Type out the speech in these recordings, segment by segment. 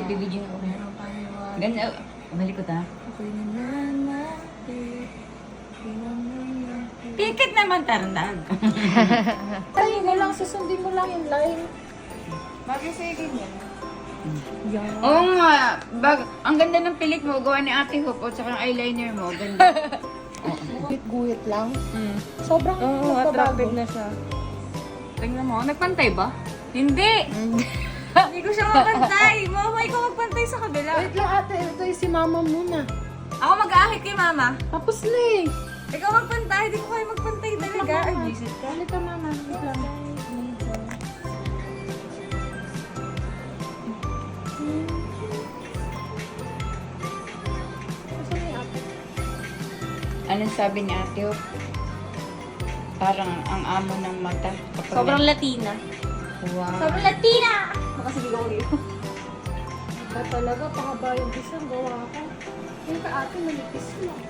bibidyo ko. Ganda. Balik ko ta. Pikit naman tarnag. Ay, mo lang, susundin mo lang yung line. Bagay sa'yo ganyan. Yan. Oo nga. Ang ganda ng pilik mo. Gawa ni Ate Hope. O tsaka ng eyeliner mo. Ganda. Guhit lang. Mm. Sobrang Oo, attractive na siya. Tingnan mo, nagpantay ba? Hindi! Hindi ko siya mapantay! Mama, ikaw magpantay sa kabila. Wait lang ate, ito yung si mama muna. Ako mag-aahit kay mama. Tapos na eh. Ikaw magpantay, hindi ko kayo magpantay talaga. Ay, visit ka. Halika mama, wait lang. Asan na yung ate? Anong sabi ni Ate Hope? Parang ang amo ng mata. Kapag Sobrang Latina. Wow. Sobrang Latina! Nakasigaw ko rin. Ba talaga, pakaba yung isang gawa ko. Yung ka ate, malipis lang.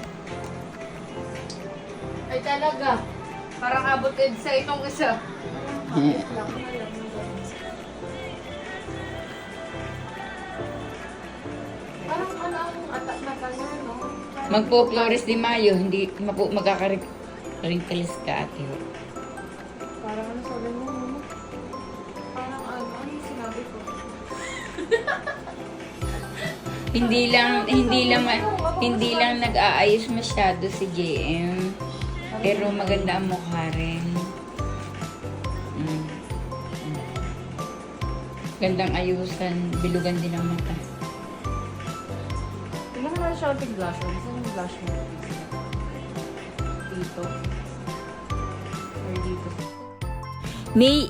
Ay talaga. Parang abot sa itong isa. Kapit lang na lang. Parang ano ang atak na kanya, no? Magpo-Flores de Mayo. Hindi magkakarinkalis ka, Ate Hope. Parang ano sabi mo, mama? Parang ano yung sinabi ko? Hindi lang nag-aayos masyado si JM. Pero maganda ang mukha rin. Mm. Gandang ayusan, bilugan din ang mata. Tingnan mo naman siya ang blush mo. Saan yung blush mo? Dito. Or dito. May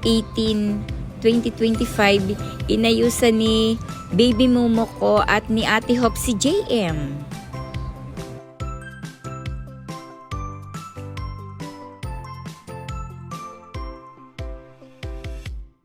18, 2025, inayusan ni Baby Momo ko at ni Ate Hope si JM.